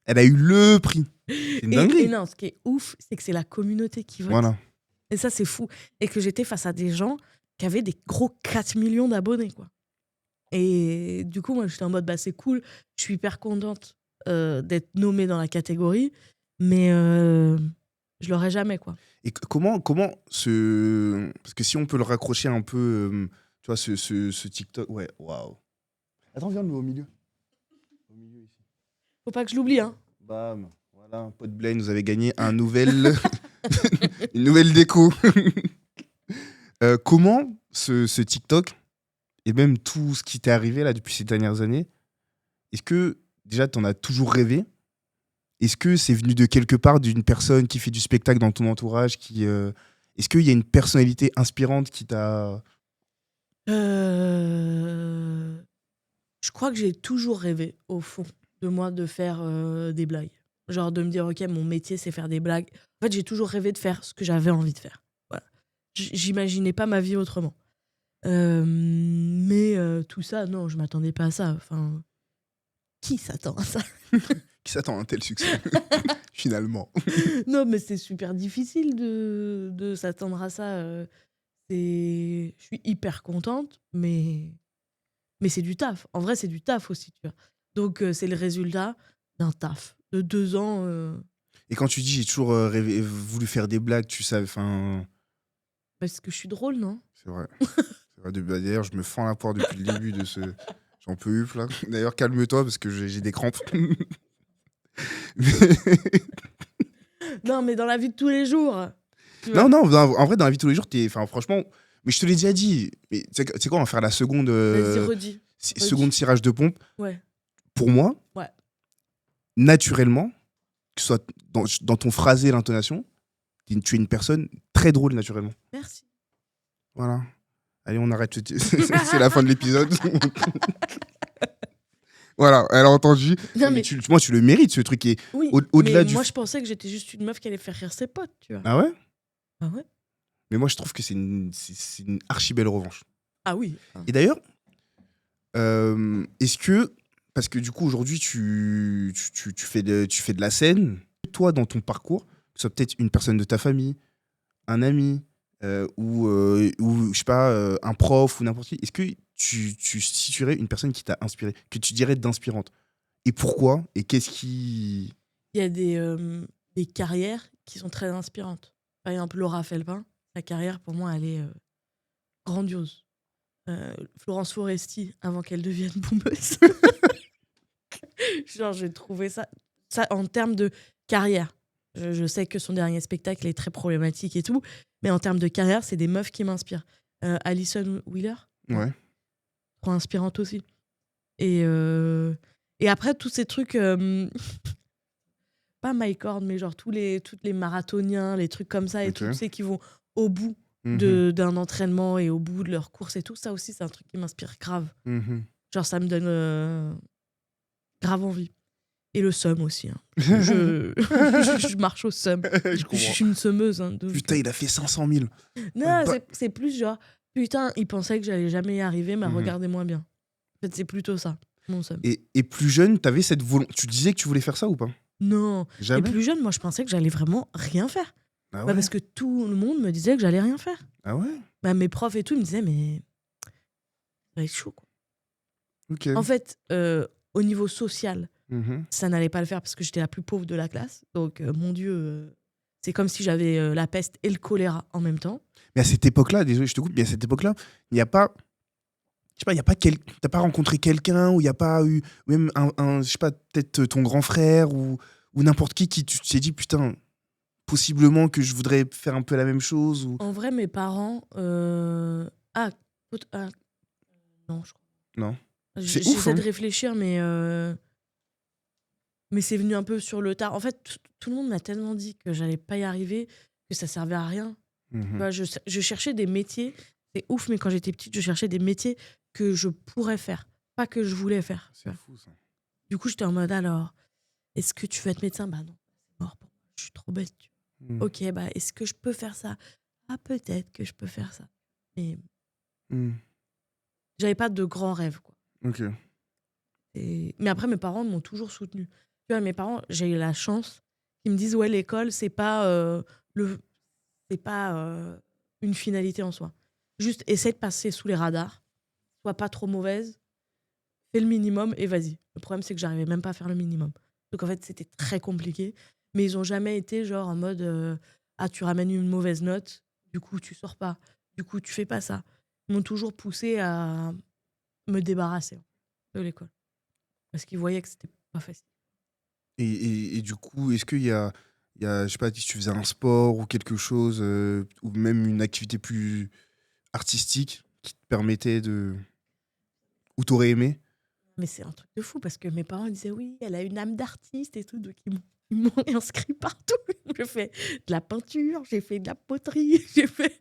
Elle a eu le prix. C'est une dinguerie. Et non, ce qui est ouf, c'est que c'est la communauté qui vote. Voilà. Et ça, c'est fou. Et que j'étais face à des gens qui avaient des gros 4 millions d'abonnés, quoi. Et du coup, moi, j'étais en mode, bah, c'est cool. Je suis hyper contente d'être nommée dans la catégorie. Mais je l'aurais jamais, quoi. Et comment ce... Parce que si on peut le raccrocher un peu, tu vois, ce TikTok... Ouais, waouh. Attends, viens, le mets au milieu. Au milieu, ici. Faut pas que je l'oublie, hein. Bam. Voilà, Podblane, vous avez gagné une nouvelle déco. Comment ce TikTok, et même tout ce qui t'est arrivé là depuis ces dernières années, est-ce que déjà t'en as toujours rêvé? Est-ce que c'est venu de quelque part d'une personne qui fait du spectacle dans ton entourage qui, est-ce qu'il y a une personnalité inspirante qui t'a Je crois que j'ai toujours rêvé, au fond de moi, de faire des blagues. Genre de me dire, ok, mon métier, c'est faire des blagues. En fait, j'ai toujours rêvé de faire ce que j'avais envie de faire. Voilà. J'imaginais pas ma vie autrement. Mais tout ça, non, je m'attendais pas à ça. Enfin, qui s'attend à ça? Qui s'attend à un tel succès, finalement? Non, mais c'est super difficile de s'attendre à ça. Je suis hyper contente, mais c'est du taf. En vrai, c'est du taf aussi, tu vois. Donc, c'est le résultat d'un taf de 2 ans. Et quand tu dis j'ai toujours voulu faire des blagues, tu savais, enfin, Parce que je suis drôle, non? c'est vrai. C'est vrai. D'ailleurs, je me fends la poire depuis le début de ce. J'en peux plus là. D'ailleurs, calme-toi parce que j'ai des crampes. Non, mais dans la vie de tous les jours. Tu vois. Non, en vrai, dans la vie de tous les jours, enfin, franchement, mais je te l'ai déjà dit. Mais tu sais quoi, on va faire la seconde, Vas-y, redis. seconde tirage de pompe. Ouais. Pour moi, Ouais. naturellement, que ce soit dans ton phrasé et l'intonation, tu es une personne très drôle naturellement. Merci. Voilà. Allez, on arrête. C'est la fin de l'épisode. Voilà, elle a entendu. Non, Mais mais moi, tu le mérites, ce truc. Et oui, au-delà mais du. moi, je pensais que j'étais juste une meuf qui allait faire rire ses potes, tu vois. Ah ouais? Ah ouais? Mais moi, je trouve que c'est une archi belle revanche. Ah oui. Et d'ailleurs, est-ce que. Parce que du coup, aujourd'hui, tu fais de la scène. Toi, dans ton parcours, que ce soit peut-être une personne de ta famille, un ami, ou je sais pas, un prof ou n'importe qui, est-ce que tu situerais une personne qui t'a inspiré, que tu dirais d'inspirante? Et pourquoi? Et qu'est-ce qui. Il y a des carrières qui sont très inspirantes. Par exemple, Laura Felpin, sa carrière, pour moi, elle est grandiose. Florence Foresti, avant qu'elle devienne boomeuse. Genre, j'ai trouvé ça en termes de carrière. Je sais que son dernier spectacle est très problématique et tout, mais en termes de carrière, c'est des meufs qui m'inspirent. Alison Wheeler, Ouais. trop inspirante aussi. Et après, tous ces trucs, pas Mike Horn, mais genre tous les marathoniens, les trucs comme ça, et Ok. tous ceux qui vont au bout Mhm. d'un entraînement et au bout de leur course et tout, ça aussi, c'est un truc qui m'inspire grave. Mhm. Genre, ça me donne grave envie. Et le seum aussi. Hein. Je marche au seum. Je Je comprends. suis une semeuse. Hein, donc. Putain, il a fait 500 000. Non, Bah- c'est plus genre, putain, il pensait que j'allais jamais y arriver, mais Mhm. regardez-moi bien. En fait, c'est plutôt ça, mon seum. Et plus jeune, t'avais cette volonté. Tu disais que tu voulais faire ça ou pas? Non. Et Jamais. plus jeune, moi, je pensais que j'allais vraiment rien faire. Ah Bah, ouais? parce que tout le monde me disait que j'allais rien faire. Ah ouais? Bah, mes profs et tout, ils me disaient, mais ça va être chaud, quoi. Ok. En fait, au niveau social, Mhm. ça n'allait pas le faire parce que j'étais la plus pauvre de la classe. Donc, mon Dieu, c'est comme si j'avais la peste et le choléra en même temps. Mais à cette époque-là, désolé, je te coupe, mais à cette époque-là, il n'y a pas. Je sais pas, il y a pas t'as pas rencontré quelqu'un, ou il n'y a pas eu. Même je sais pas, peut-être ton grand frère, ou n'importe qui tu t'es dit, putain, possiblement que je voudrais faire un peu la même chose, ou. En vrai, mes parents. Ah, non, je crois. Non. C'est ouf, J'essaie hein. de réfléchir, mais c'est venu un peu sur le tard. En fait, tout le monde m'a tellement dit que j'allais pas y arriver que ça servait à rien. Tu Mhm. vois, je cherchais des métiers. C'est ouf, mais quand j'étais petite, je cherchais des métiers que je pourrais faire, pas que je voulais faire. tu C'est vois. fou, ça. Du coup, j'étais en mode, alors, est-ce que tu veux être médecin? Bah non, c'est mort pour moi. Je suis trop bête. Tu vois. Mhm. Ok, bah est-ce que je peux faire ça? Ah, peut-être que je peux faire ça. Mais Mhm. j'avais pas de grands rêves, quoi. Ok. Mais après, mes parents m'ont toujours soutenue. Tu vois, mes parents, j'ai eu la chance qu'ils me disent, ouais, l'école, c'est pas, une finalité en soi. Juste, essaie de passer sous les radars, sois pas trop mauvaise, fais le minimum et vas-y. Le problème, c'est que j'arrivais même pas à faire le minimum. Donc, en fait, c'était très compliqué. Mais ils ont jamais été genre en mode, ah, tu ramènes une mauvaise note, du coup, tu sors pas. Du coup, tu fais pas ça. Ils m'ont toujours poussé à me débarrasser de l'école. Parce qu'ils voyaient que c'était pas facile. Et du coup, est-ce qu'il je sais pas, si tu faisais un sport ou quelque chose, ou même une activité plus artistique qui te permettait de. Ou t'aurais aimé? Mais c'est un truc de fou parce que mes parents ils disaient oui, elle a une âme d'artiste et tout. Donc Ils m'ont inscrit partout. J'ai fait de la peinture, j'ai fait de la poterie, j'ai fait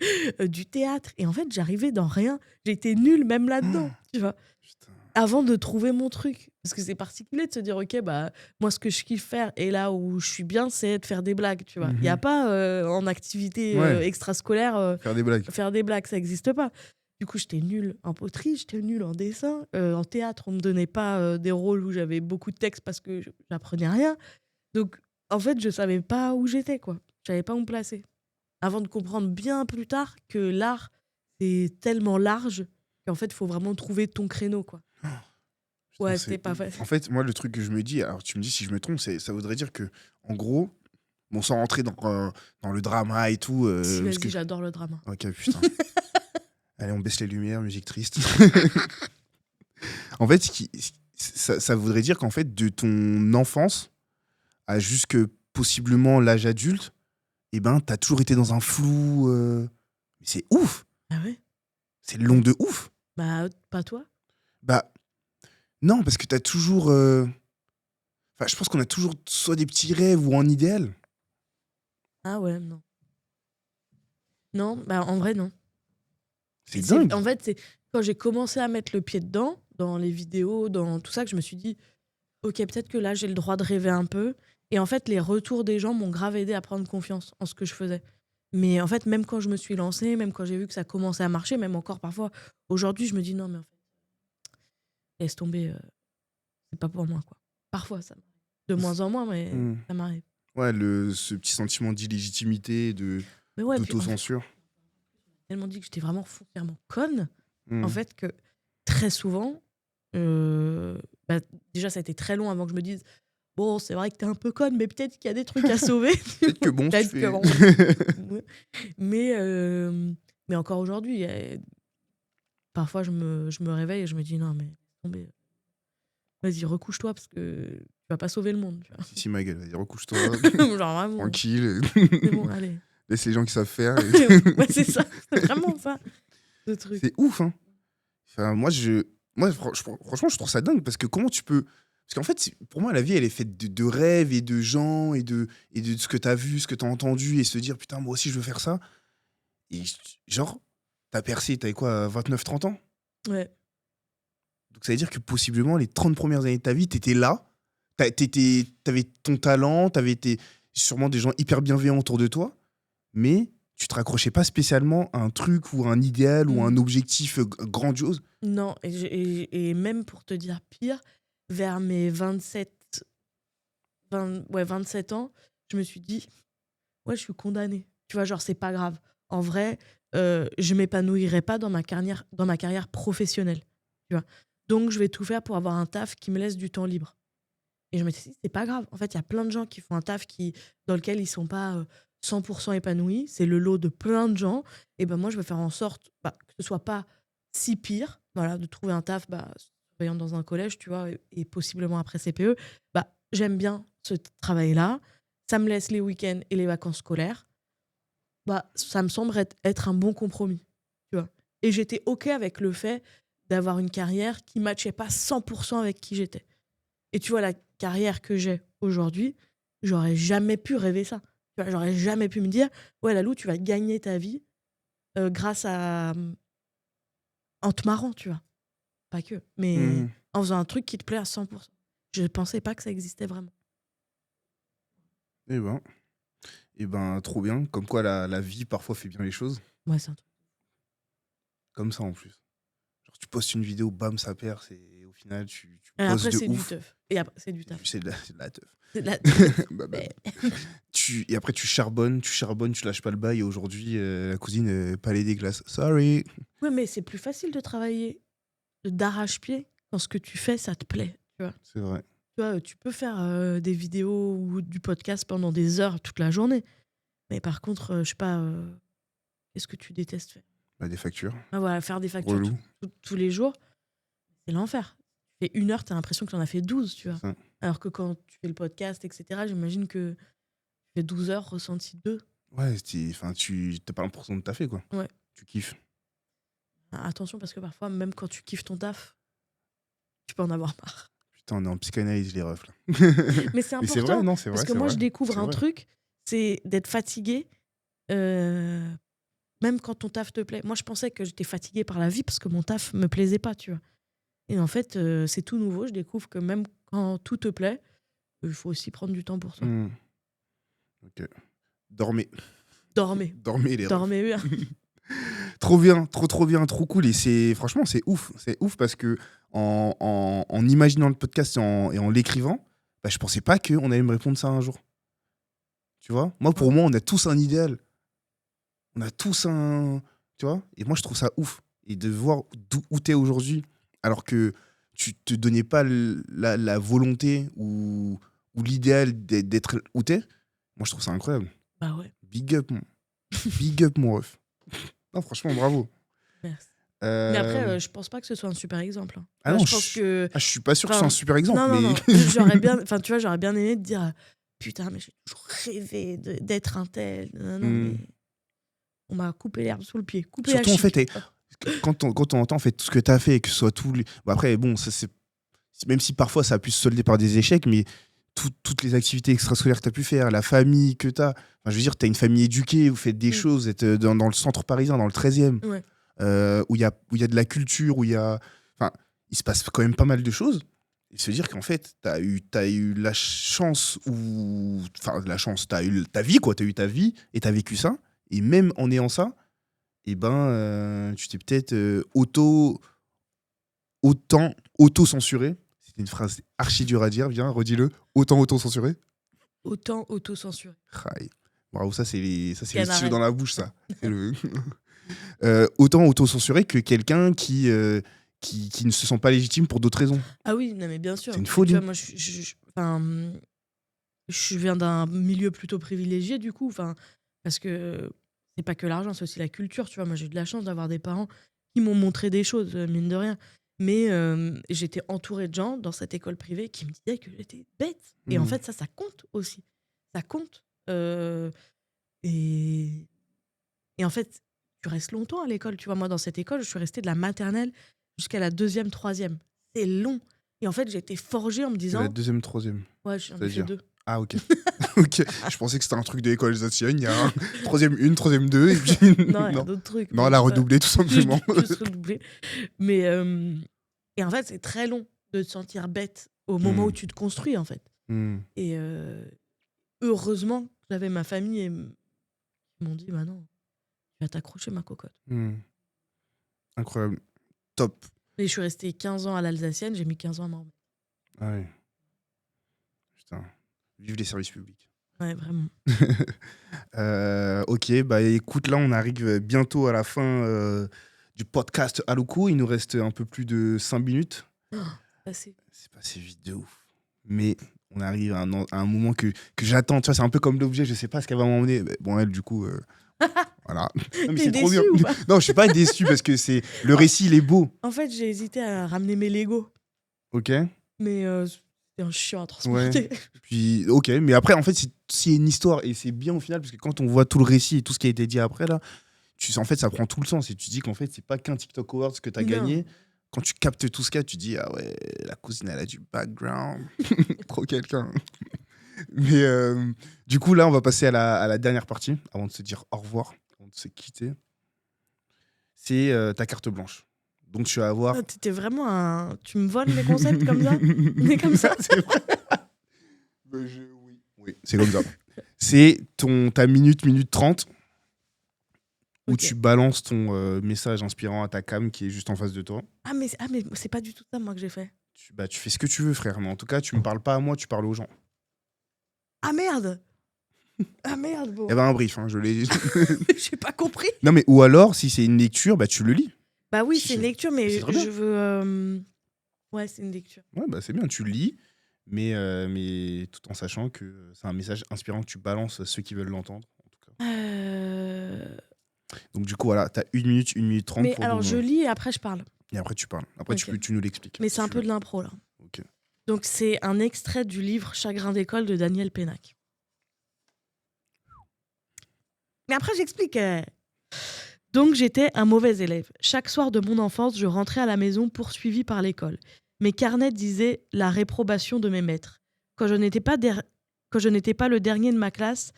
du théâtre. Et en fait, j'arrivais dans rien. J'étais nulle même là-dedans, tu vois. Putain. Avant de trouver mon truc. Parce que c'est particulier de se dire, ok, bah, moi, ce que je kiffe faire et là où je suis bien, c'est de faire des blagues, tu vois. Il n'y a Mhm. pas en activité Ouais. extrascolaire Faire des blagues. faire des blagues, ça n'existe pas. Du coup, j'étais nulle en poterie, j'étais nulle en dessin. En théâtre, on me donnait pas des rôles où j'avais beaucoup de texte parce que j'apprenais rien. Donc, en fait, je savais pas où j'étais, quoi. Je savais pas où me placer. Avant de comprendre bien plus tard que l'art, c'est tellement large qu'en fait, il faut vraiment trouver ton créneau, quoi. Putain, Ouais, c'est c'était pas ouf. facile. En fait, moi, le truc que je me dis, alors tu me dis si je me trompe, ça voudrait dire que, en gros, bon, sans rentrer dans le drama et tout. Si, Parce vas-y, que... j'adore le drama. Ok, putain. Allez, on baisse les lumières, musique triste. En fait, ça voudrait dire qu'en fait, de ton enfance à jusque possiblement l'âge adulte, eh ben, t'as toujours été dans un flou. C'est ouf. Ah ouais? C'est long de ouf. Bah, pas toi? Bah, non, parce que t'as toujours. Enfin, je pense qu'on a toujours soit des petits rêves ou un idéal. Ah ouais, non. Non, bah, en vrai, non. C'est C'est- dingue. En fait, c'est quand j'ai commencé à mettre le pied dedans, dans les vidéos, dans tout ça, que je me suis dit, ok, peut-être que là, j'ai le droit de rêver un peu. Et en fait, les retours des gens m'ont grave aidé à prendre confiance en ce que je faisais. Mais en fait, même quand je me suis lancée, même quand j'ai vu que ça commençait à marcher, même encore parfois, aujourd'hui, je me dis non, mais en fait, laisse tomber, c'est pas pour moi, quoi. Parfois, ça m'arrive. De moins en moins, mais Hmm. ça m'arrive. Ouais, ce petit sentiment d'illégitimité, Mais ouais, puis en fait, d'autocensure. j'ai tellement dit que j'étais vraiment foncièrement conne, Hmm. en fait, que très souvent, bah, déjà, ça a été très long avant que je me dise bon, c'est vrai que t'es un peu conne, mais peut-être qu'il y a des trucs à sauver. Peut-être que bon, Peut-être tu que fais. bon. Ouais. Mais encore aujourd'hui, parfois je me réveille et je me dis non, mais laisse tomber. Vas-y, recouche-toi parce que tu vas pas sauver le monde. Tu Si, ma gueule, vas-y, recouche-toi, vois. Genre vraiment, tranquille. c'est bon, allez. Laisse les gens qui savent faire. Ouais, c'est ça, c'est vraiment ça, ce truc. C'est ouf, hein. Enfin, franchement, je trouve ça dingue parce que comment tu peux. Parce qu'en fait, pour moi, la vie, elle est faite de rêves et de gens et de ce que t'as vu, ce que t'as entendu et se dire putain, moi aussi, je veux faire ça. Et genre, t'as percé, t'avais quoi, 29-30 ans? Ouais. Donc ça veut dire que possiblement, les 30 premières années de ta vie, t'étais là. T'avais ton talent, t'avais sûrement des gens hyper bienveillants autour de toi, mais tu te raccrochais pas spécialement à un truc ou à un idéal ou à un objectif grandiose. Non, et même pour te dire pire, vers mes 27 ans, je me suis dit, ouais, je suis condamnée. Tu vois, genre, c'est pas grave. En vrai, je m'épanouirai pas dans ma carrière professionnelle. Tu vois. Donc, je vais tout faire pour avoir un taf qui me laisse du temps libre. Et je me suis dit, c'est pas grave. En fait, il y a plein de gens qui font un taf dans lequel ils sont pas 100% épanouis. C'est le lot de plein de gens. Et ben moi, je vais faire en sorte que ce soit pas si pire. Voilà, de trouver un taf, surveillant dans un collège, tu vois, et possiblement après CPE. J'aime bien ce travail-là. Ça me laisse les week-ends et les vacances scolaires. Ça me semble être un bon compromis, tu vois. Et j'étais OK avec le fait d'avoir une carrière qui matchait pas 100% avec qui j'étais. Et tu vois, la carrière que j'ai aujourd'hui, j'aurais jamais pu rêver ça. Tu vois, j'aurais jamais pu me dire, ouais, Lalou, tu vas gagner ta vie grâce à... en te marrant, tu vois. Pas que, mais en faisant un truc qui te plaît à 100%. Je pensais pas que ça existait vraiment. Eh ben, trop bien. Comme quoi, la vie, parfois, fait bien les choses. Ouais, c'est un truc. Comme ça, en plus. Genre, tu postes une vidéo, bam, ça perd. Au final, tu Et bosses après, de c'est ouf. du teuf. Et après, c'est du taf. C'est de la teuf. C'est de la... Et après, tu charbonnes, tu lâches pas le bail. Et aujourd'hui, la cousine, palais des glaces. Sorry. Ouais, mais c'est plus facile de travailler d'arrache-pied quand ce que tu fais, ça te plaît. Tu vois. C'est vrai. Tu vois, tu peux faire des vidéos ou du podcast pendant des heures toute la journée. Mais par contre, je sais pas, qu'est-ce que tu détestes faire? Des factures. Voilà, faire des factures Relou. tous les jours, c'est l'enfer. Tu fais 1 heure, t'as l'impression que t'en as fait 12, tu vois. Ça. Alors que quand tu fais le podcast, etc., j'imagine que tu fais 12 heures ressenti 2. Ouais, tu t'as pas l'impression de taffer, quoi. Ouais. Tu kiffes. Attention, parce que parfois, même quand tu kiffes ton taf, tu peux en avoir marre. Putain, on est en psychanalyse, les refs, là. Mais c'est Mais c'est important. vrai, non, c'est vrai. Parce que c'est moi, vrai. je découvre C'est un vrai. truc, c'est d'être fatigué, euh, même quand ton taf te plaît. Moi, je pensais que j'étais fatiguée par la vie parce que mon taf me plaisait pas, tu vois. Et en fait, c'est tout nouveau. Je découvre que même quand tout te plaît, il faut aussi prendre du temps pour soi. Hmm. Ok. Dormez. Dormez. Dormez, les refs. Dormez bien. Trop bien, trop bien, trop cool. Et franchement, c'est ouf. C'est ouf parce que en imaginant le podcast et en l'écrivant, bah, je pensais pas qu'on allait me répondre ça un jour. Tu vois? Moi, pour moi, on a tous un idéal. On a tous un. Tu vois? Et moi, je trouve ça ouf. Et de voir où t'es aujourd'hui, alors que tu te donnais pas la volonté ou l'idéal d'être où t'es, moi, je trouve ça incroyable. Bah ouais. Big up, Big up, mon ref. Non, franchement, bravo. Merci. Euh, Mais après, je pense pas que ce soit un super exemple. Hein. Ah Moi, non, je pense que. je suis pas sûr que ce Enfin, soit un super exemple. Non, mais... non. J'aurais bien, enfin, tu vois, j'aurais bien aimé te dire, putain, mais j'ai toujours rêvé d'être un tel. Non, mais on m'a coupé l'herbe sous le pied. Coupé Surtout, la en fait, chic. quand on entend en fait, tout ce que tu as fait et que ce soit tout. Bon, après, bon, ça, même si parfois ça a pu se solder par des échecs, mais toutes les activités extrascolaires que tu as pu faire, la famille que tu as. Enfin, je veux dire, tu as une famille éduquée, vous faites des choses, vous êtes dans le centre parisien, dans le 13e, Ouais. où il y a de la culture, où il y a. Enfin, il se passe quand même pas mal de choses. Et se dire qu'en fait, t'as eu la chance ou. Enfin, la chance, t'as eu ta vie, quoi. T'as eu ta vie et t'as vécu ça. Et même en ayant ça, eh ben, tu t'es peut-être auto-censuré. C'était une phrase archi dure à dire. Viens, redis-le. Auto-censuré. Autant auto-censuré. Aïe. Bravo, ça, c'est le Canarelle. stylo dans la bouche, ça. C'est le... autant auto-censuré que quelqu'un qui ne se sent pas légitime pour d'autres raisons. Ah oui, non, mais bien sûr. C'est une folie. Tu vois, moi, je viens d'un milieu plutôt privilégié, du coup. Parce que c'est pas que l'argent, c'est aussi la culture. Tu vois, moi, j'ai eu de la chance d'avoir des parents qui m'ont montré des choses, mine de rien. Mais j'étais entourée de gens dans cette école privée qui me disaient que j'étais bête. Et en fait, ça compte aussi. Ça compte. Et en fait, tu restes longtemps à l'école. Tu vois, moi, dans cette école, je suis restée de la maternelle jusqu'à la 2e, 3e. C'est long. Et en fait, j'ai été forgée en me C'est disant... la 2e, 3e. Ouais, j'en ai fait C'est-à-dire 2. Ah, ok. Ok. Je pensais que c'était un truc de l'école alsacienne. Il y a un 3e 1, 3e 2. Et puis... Non, il y a d'autres trucs. Non, elle a redoublé, tout simplement. Juste redoublé. Mais... Et en fait, c'est très long de te sentir bête au moment où tu te construis, en fait. Et heureusement, j'avais ma famille et ils m'ont dit, bah non, tu vas t'accrocher, ma cocotte. Incroyable. Top. Et je suis restée 15 ans à l'Alsacienne, j'ai mis 15 ans à m'en remettre. Ah ouais. Putain. Vive les services publics. Ouais, vraiment. Ok, bah écoute, là, on arrive bientôt à la fin du podcast Aluko. Il nous reste un peu plus de 5 minutes. C'est passé vite de ouf. Mais on arrive à un moment que j'attends. Tu vois, c'est un peu comme l'objet, je sais pas ce qu'elle va m'emmener. Bon, elle, du coup, voilà. Non, mais T'es c'est trop bien. déçu ou pas Non, je suis pas déçu parce que le récil, il est beau. En fait, j'ai hésité à ramener mes Lego. Ok. Mais c'était un chiant à transporter. Ouais. Puis, ok, mais après, en fait, s'il y a une histoire, et c'est bien au final, parce que quand on voit tout le récit et tout ce qui a été dit après, là, en fait, ça prend tout le sens. Et tu dis qu'en fait, c'est pas qu'un TikTok Awards que tu as gagné. Quand tu captes tout ce qu'il y a, tu dis, ah ouais, la cousine, elle a du background. Trop quelqu'un. Mais du coup, là, on va passer à la dernière partie, avant de se dire au revoir, avant de se quitter. C'est ta carte blanche. Donc, tu vas avoir... Ah, t'étais vraiment un... Tu me voles mes concepts comme ça? Mais comme ça? C'est vrai. Oui, c'est comme ça. C'est ta minute 30, où tu balances ton message inspirant à ta cam qui est juste en face de toi. Ah, mais c'est pas du tout ça, moi, que j'ai fait. Tu fais ce que tu veux, frère. Mais en tout cas, tu me parles pas à moi, tu parles aux gens. Ah, merde! Ah, merde, bon. Il y avait un brief, hein, je l'ai... J'ai pas compris. Non, mais ou alors, si c'est une lecture, bah tu le lis. Bah oui, c'est une lecture, mais c'est très bien. je veux... Ouais, c'est une lecture. Ouais, bah c'est bien, tu le lis, mais tout en sachant que c'est un message inspirant que tu balances à ceux qui veulent l'entendre, en tout cas. Donc du coup, voilà, t'as 1 minute 30 Mais pour alors, je lis et après, je parle. Et après, tu parles. Après, Ok. tu nous l'expliques. Mais si c'est un tu peu veux. de l'impro, là. Ok. Donc, c'est un extrait du livre Chagrin d'école de Daniel Pénac. Mais après, j'explique. Donc, j'étais un mauvais élève. Chaque soir de mon enfance, je rentrais à la maison poursuivi par l'école. Mes carnets disaient la réprobation de mes maîtres. Quand je n'étais pas le dernier de ma classe,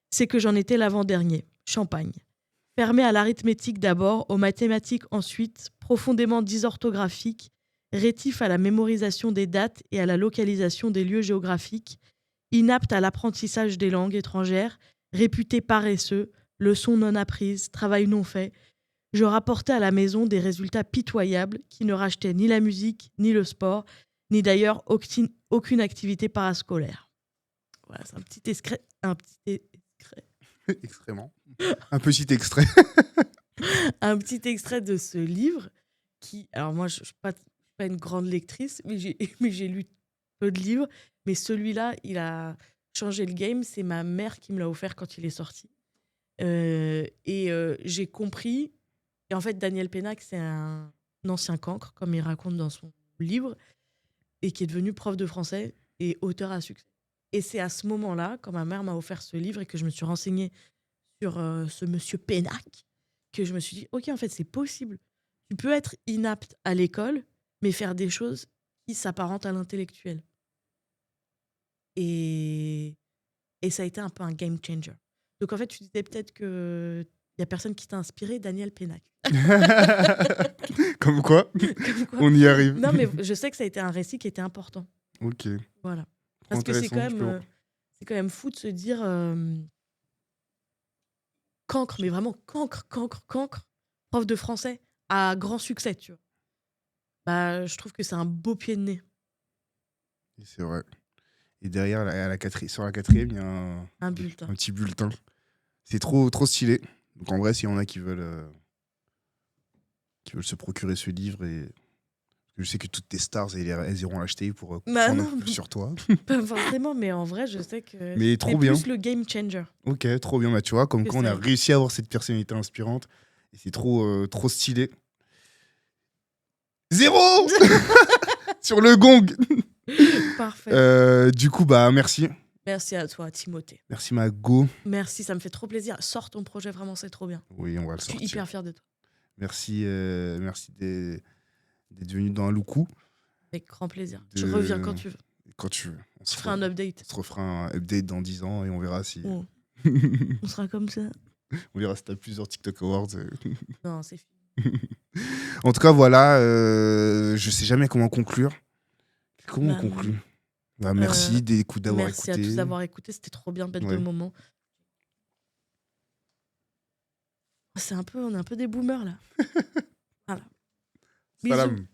c'est que j'en étais l'avant-dernier. Champagne. Fermé à l'arithmétique d'abord, aux mathématiques ensuite, profondément dysorthographique, rétif à la mémorisation des dates et à la localisation des lieux géographiques, inapte à l'apprentissage des langues étrangères, réputé paresseux, leçons non apprises, travail non fait, je rapportais à la maison des résultats pitoyables qui ne rachetaient ni la musique, ni le sport, ni d'ailleurs aucune activité parascolaire. Voilà, c'est un petit extrait. Extrêmement. Un petit extrait. Un petit extrait de ce livre qui... Alors moi, je ne suis pas une grande lectrice, mais j'ai lu peu de livres. Mais celui-là, il a changé le game. C'est ma mère qui me l'a offert quand il est sorti. J'ai compris... Et en fait, Daniel Pénac, c'est un ancien cancre, comme il raconte dans son livre, et qui est devenu prof de français et auteur à succès. Et c'est à ce moment-là, quand ma mère m'a offert ce livre et que je me suis renseignée sur ce monsieur Pénac, que je me suis dit, ok, en fait, c'est possible. Tu peux être inapte à l'école, mais faire des choses qui s'apparentent à l'intellectuel. Et ça a été un peu un game changer. Donc, en fait, tu disais peut-être que il n'y a personne qui t'a inspiré, Daniel Pénac. Comme quoi, Comme quoi. on y arrive. Non, mais je sais que ça a été un récit qui était important. Ok. Voilà. Parce que c'est quand même fou de se dire cancre, mais vraiment cancre, prof de français à grand succès, tu vois. Bah, je trouve que c'est un beau pied de nez. C'est vrai. Et derrière, sur la quatrième, il y a un bulletin. Un petit bulletin. C'est trop stylé. Donc en vrai, s'il y en a qui veulent se procurer ce livre, et je sais que toutes tes stars, elles iront l'acheter pour prendre un peu plus sur toi. Pas forcément, mais en vrai, je sais que mais c'est bien. plus le game changer. Ok, trop bien. Bah, tu vois, comme quoi on a réussi à avoir cette personnalité inspirante. Et c'est trop stylé. 0 sur le gong. Parfait. Du coup, bah merci. Merci à toi, Timothée. Merci, ma go. Merci, ça me fait trop plaisir. Sors ton projet, vraiment, c'est trop bien. Oui, on va le sortir. Je suis hyper fière de toi. Merci d'être venu dans un loukou. Avec grand plaisir. Je reviens quand tu veux. Quand tu veux. On se fera un update. On se refera un update dans 10 ans et on verra si... Oh. On sera comme ça. On verra si t'as plusieurs TikTok Awards. Non, c'est fini. En tout cas, voilà. Je sais jamais comment conclure. Comment on conclut ? Bah, merci d'avoir écouté. Merci à tous d'avoir écouté. C'était trop bien, bête de moment. On est un peu des boomers, là. Voilà. Salam.